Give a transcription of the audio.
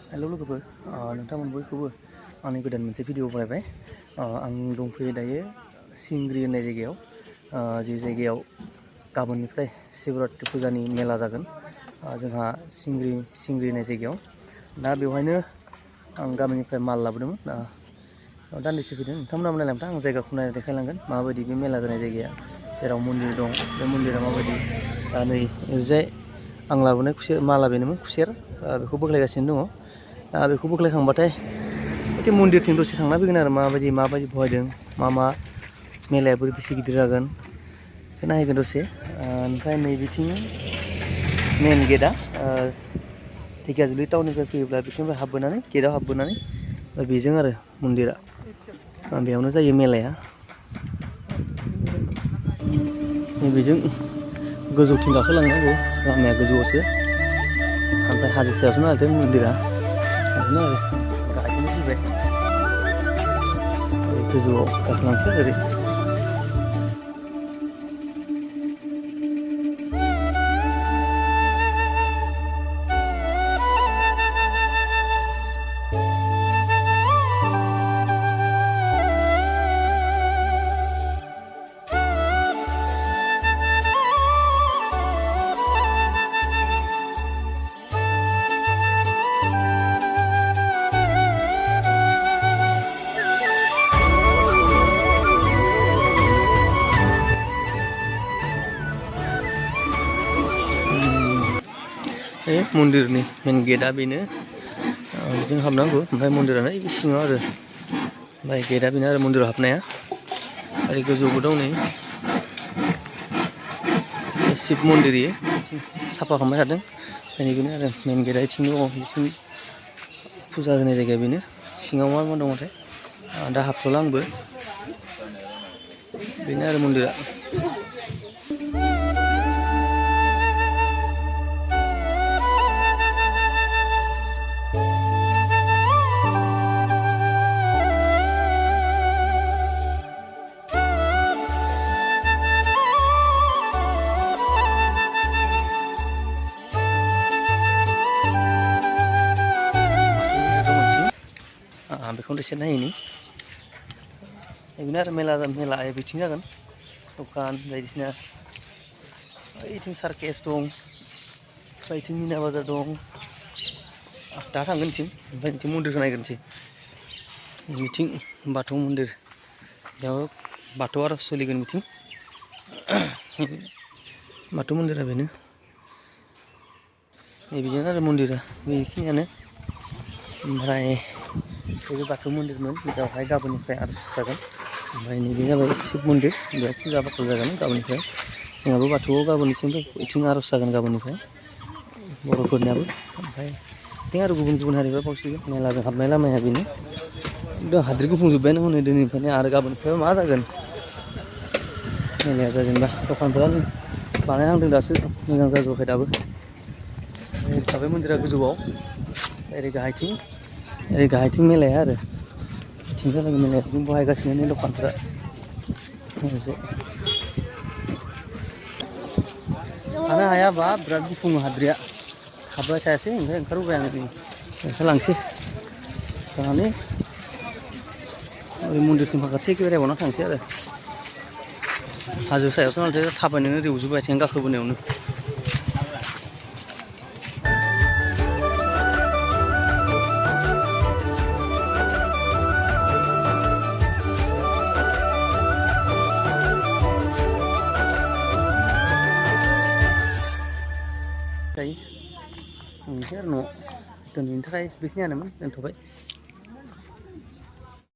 हेल' लोगोफोर नोंथांमोन बयखौबो आंनि गोदान मोनसे भिडिअ बानायबाय आं दंफैयो दायो सिंग्रि होननाय जायगायाव जे जायगायाव गाबोननिफ्राय शिवरात्रि फुजानि मेला जागोन जोंहा सिंग्रि होननाय जायगायाव दा बेवहायनो आं गामिनिफ्राय माल लाबोदोंमोन दान्दिसे फैदों नोंथांमोना नायलांथों आं जायगाखौ नायना देखायलांगोन माबायदि बे मेला जानाय जायगाया जेराव मन्दिर दं बे मन्दिरा माबायदि दा नै ओरैजाय आं लाबोनाय माला बेनोमोन खुसेर बेखौ बोख्लायगासिनो दङ बेखौ बोख्लायखांबाथाय बे मन्दिरथिं दसे थांना फैगोन आरो माबायदि बहायदों मा मेलाया बोरै बेसे गिदिर जागोन बेखौ नायगोन दसे ओमफ्राय नैबेथिं मेन गेटआ धेकियाजुलि टाउननिफ्राय फैयोब्ला बिथिंनिफ्राय हाबबोनानै गेटआव हाबबोनानै बेजों आरो मन्दिरा बेयावनो जायो मेलाया नैबेजों गोजौथिं गाखोलांनांगौ लामाया गोजौआवसो ओमफ्राय हाजो सायावसो नालाय मन्दिरा बिदिनो आरो गाहायथिंनो फैबाय ओरै गोजौआव गाखोलांसै ओरै मन्दिरनि मेन गेटआ बेनो बिजों हाबनांगौ ओमफ्राय मन्दिरानो बे सिङाव आरो ओमफ्राय गेटआ बेनो आरो मन्दिराव हाबनाया ओरै गोजौआवबो दं नै शिब मन्दिर साफा खालामबाय थादों बेनो आरो मेन गेटआ बिथिं दङ बिथिं फुजा होनाय जायगाया बेनो सिङाव मा दङथाय दा हाबथ'ला आंबो बेनो आरो मन्दिरा बेखौनो एसे नायनि बेनो आरो मेला बिथिं जागोन दखान बायदिसिना ओइथिं सार्केस दं ओइथिं मिना बाजार दं दा थांगोन बिथिं ओमफ्राय बिथिं मन्दिरखौ नायग्रोनोसै बिथिं बाथौ मन्दिर बेयाव बाथौ आरज सोलिगोन बिथिं बाथौ मन्दिरा बेनो नैबेजों आरो मन्दिरा बेखिनियानो ओमफ्राय बे बाथौ मन्दिरमोन बेवहाय गाबोननिफ्राय आरज जागोन ओमफ्राय नैबे जाबाय शिब मन्दिर बेयाव फुजा फाथाल जागोन गाबोननिफ्राय जोंहाबो बाथौआव गाबोननिफ्राय बिथिं आरज जागोन गाबोननिफ्राय बर'फोरनियाबो ओमफ्राय बिथिं आरो गुबुन हारिफ्रा बावसिगोन मेलाजों हाबनाय लामाया बेनो एकदम हाद्रि गुफुंजोब्बायानो हनै दिनैनिफ्रायनो आरो गाबोननिफ्राय मा जागोन मेलाया जाजेनबा दखानफोरा बानायहांदों दासो मोजां जाजोबाखै दाबो थाबाय मन्दिरा गोजौआव ओरै गाहायथिं मेलाया आरो बिथिं जागोन मेलाया बिथिं बहायगासिनो दखानफ्रा थानो हायाबा बिराद गुफुङो हाद्रिया हाबबाय थायासै ओमफ्राय ओंखारबोबाय आङो ओंखारलांसै थांनानै ओरै मन्दिरसिम फाखाथि बेरायबावना थांसै आरो हाजो सायावसो नालाय थाबायनोनो रेवजोब्बाय आथिं गाखोबोनायावनो मोनसे आरो न' दोनैनि थाखाय बेखिनियानोमोन दोनथ'बाय।